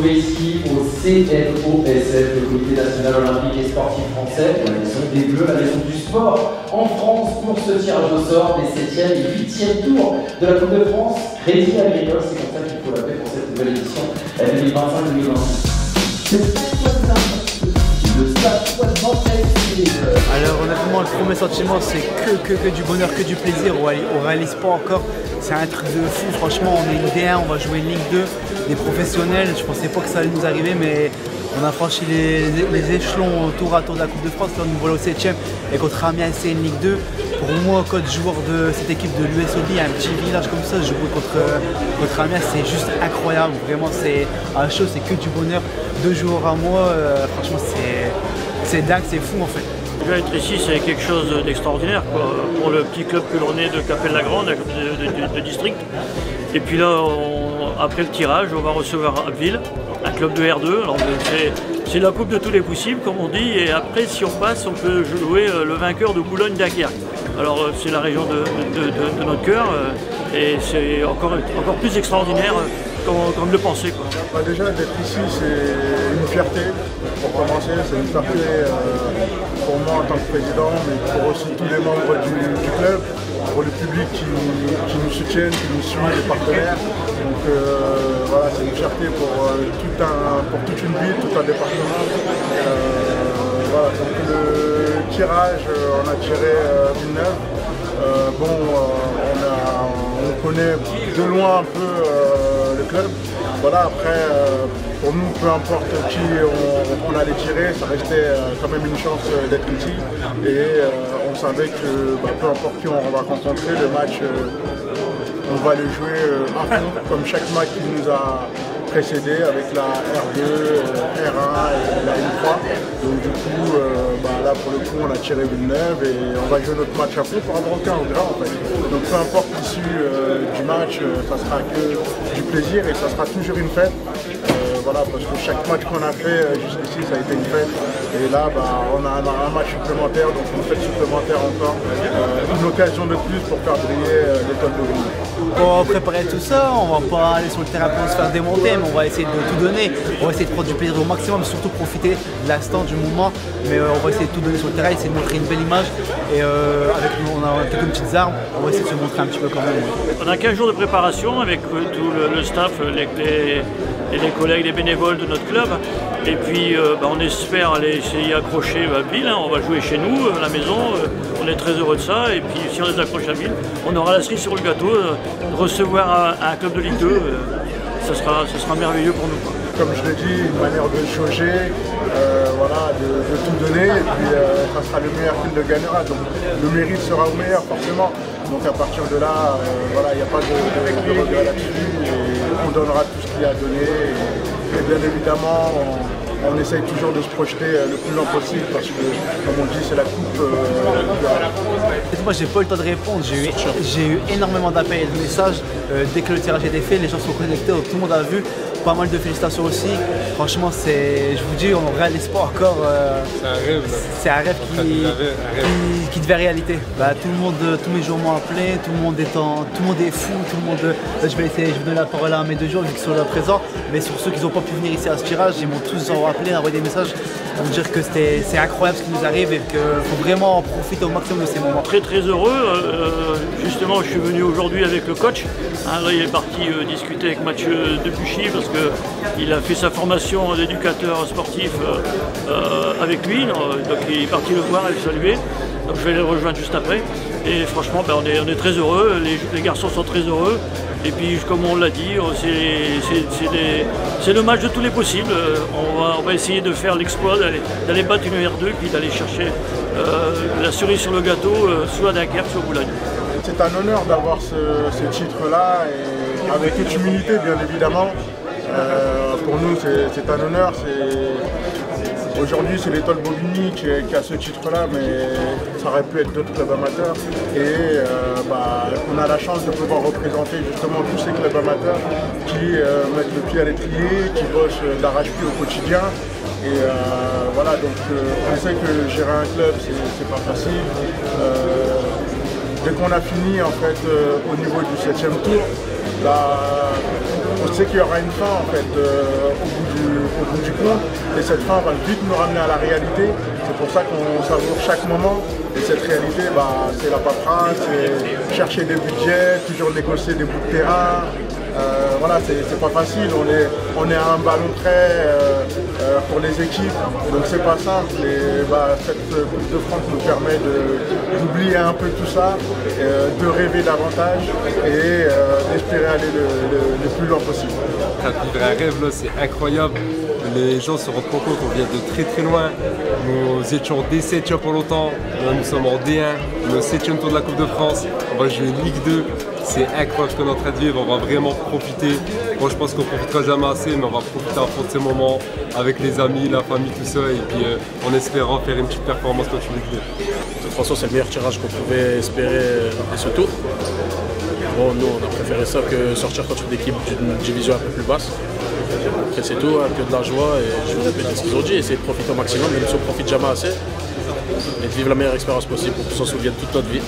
retrouver ici au CNOSF, le Comité National Olympique et Sportif Français, la maison des Bleus, la maison du sport en France pour ce tirage au sort des 7e et 8e tours de la Coupe de France. Crédit Agricole, c'est comme ça qu'il faut l'appeler pour cette nouvelle édition 2025-2026. Le stade alors honnêtement le premier sentiment c'est que du bonheur, que du plaisir. On réalise pas encore, c'est un truc de fou, franchement on est une D1, on va jouer une Ligue 2, des professionnels, je pensais pas que ça allait nous arriver mais on a franchi les échelons tour à tour de la Coupe de France, là nous voilà au 7e et contre Amiens c'est une Ligue 2. Pour moi, quand joueur de cette équipe de l'USOD, un petit village comme ça, jouer contre Amiens, c'est juste incroyable. Vraiment, c'est un show, c'est que du bonheur. 2 jours à moi, franchement, c'est dingue, c'est fou en fait. Déjà être ici, c'est quelque chose d'extraordinaire pour le petit club que l'on est de Capelle-la-Grande, de district. Et puis là, après le tirage, on va recevoir Abbeville, un club de R2. C'est la coupe de tous les possibles, comme on dit. Et après, si on passe, on peut jouer le vainqueur de Boulogne-Dunkerque. Alors, c'est la région de notre cœur. Et c'est encore plus extraordinaire comme le penser, quoi. Déjà, d'être ici, c'est une fierté. Pour commencer, c'est une fierté pour moi en tant que président, mais pour aussi tous les membres du club, pour le public qui nous soutiennent, qui nous suit, les partenaires. Donc voilà, c'est une fierté pour toute une ville, tout un département. Voilà, donc le tirage, on a tiré Villeneuve. On connaît de loin un peu le club. Voilà, après, pour nous, peu importe qui on allait tirer, ça restait quand même une chance d'être ici. Et on savait que peu importe qui on va rencontrer, le match, on va le jouer à fond, comme chaque match qui nous a précédé avec la R2, R1 et la N3. Donc du coup, là pour le coup, on a tiré Villeneuve et on va jouer notre match à fond pour avoir aucun regret en fait. Donc peu importe l'issue du match, ça sera que du plaisir et ça sera toujours une fête. Voilà, parce que chaque match qu'on a fait jusqu'ici, ça a été une fête. Et là, on a un match supplémentaire, donc une fête supplémentaire encore. Une occasion de plus pour faire briller l'étoile de Boulogne. Pour préparer tout ça, on va pas aller sur le terrain pour se faire démonter, mais on va essayer de tout donner. On va essayer de prendre du plaisir au maximum, surtout profiter de l'instant, du moment. Mais on va essayer de tout donner sur le terrain, essayer de montrer une belle image. Et avec nous, on a quelques petites armes, on va essayer de se montrer un petit peu quand même. On a 15 jours de préparation avec tout le staff, les collègues, les bénévoles de notre club. Et puis on espère aller essayer d'accrocher Abbeville, on va jouer chez nous, à la maison, on est très heureux de ça. Et puis si on les accroche à Abbeville, on aura la cerise sur le gâteau, de recevoir un club de Ligue 2, ça sera merveilleux pour nous. Comme je l'ai dit, une manière de jauger, voilà, de tout donner, et puis ça sera le meilleur qui le gagnera. Donc le mérite sera au meilleur forcément. Donc à partir de là, voilà, il n'y a pas de regret là-dessus, et on donnera tout ce qu'il y a à donner. Et bien évidemment, on essaye toujours de se projeter le plus loin possible parce que, comme on dit, c'est la coupe. Moi, j'ai pas eu le temps de répondre. J'ai eu énormément d'appels et de messages. Dès que le tirage était fait, les gens sont connectés, tout le monde a vu. Pas mal de félicitations aussi. Franchement, je vous dis, on ne réalise pas encore. C'est un rêve. C'est un rêve qui devient réalité. Tout le monde, tous mes jours m'ont appelé, tout le monde est fou, tout le monde. Je vais donner la parole à mes 2 jours vu qu'ils sont là présents. Mais sur ceux qui n'ont pas pu venir ici à ce tirage, ils m'ont tous appelé, envoyé des messages pour me dire que c'est incroyable ce qui nous arrive et qu'il faut vraiment en profiter au maximum de ces moments. Très très heureux. Justement, je suis venu aujourd'hui avec le coach. Là, il est parti discuter avec Mathieu Debuchy parce qu'il a fait sa formation d'éducateur sportif avec lui. Donc il est parti le voir et le saluer. Donc je vais le rejoindre juste après. Et franchement, on est très heureux. Les garçons sont très heureux. Et puis, comme on l'a dit, c'est le match de tous les possibles. On va essayer de faire l'exploit, d'aller battre une R2, puis d'aller chercher la cerise sur le gâteau, soit à Dunkerque, soit à Boulogne. C'est un honneur d'avoir ce titre-là, et avec toute humilité, bien évidemment. Pour nous, c'est un honneur. Aujourd'hui, c'est l'Étoile Bobigny qui a ce titre-là, mais ça aurait pu être d'autres clubs amateurs. Et on a la chance de pouvoir représenter justement tous ces clubs amateurs qui mettent le pied à l'étrier, qui bossent d'arrache-pied au quotidien. Et voilà, donc on sait que gérer un club, c'est pas facile. Dès qu'on a fini en fait au niveau du 7e tour, on sait qu'il y aura une fin en fait au bout au bout du compte. Et cette fin va vite nous ramener à la réalité. C'est pour ça qu'on savoure chaque moment. Et cette réalité, c'est la paperasse, c'est chercher des budgets, toujours négocier des bouts de terrain. Voilà, c'est pas facile, on est à un ballon près pour les équipes, donc c'est pas simple. Et cette Coupe de France nous permet d'oublier un peu tout ça, de rêver davantage et d'espérer aller le plus loin possible. Vivre un rêve là, c'est incroyable. Les gens se rendent pas compte, on vient de très très loin. Nous étions D7 il y a pas longtemps, là, nous sommes en D1, nous sommes au 7e tour de la Coupe de France, on va jouer Ligue 2. C'est incroyable ce qu'on est en train de vivre, on va vraiment profiter. Moi je pense qu'on ne profitera jamais assez, mais on va profiter à fond de ces moments avec les amis, la famille, tout ça, et puis en espérant faire une petite performance comme tu le dis. De toute façon, c'est le meilleur tirage qu'on pouvait espérer de ce tour. Bon, nous on a préféré ça que sortir contre une équipe d'une division un peu plus basse. Après c'est tout, que de la joie, et je vais répéter ce qu'ils ont dit, essayer de profiter au maximum, même si on ne profite jamais assez, et de vivre la meilleure expérience possible pour qu'on s'en souvienne toute notre vie.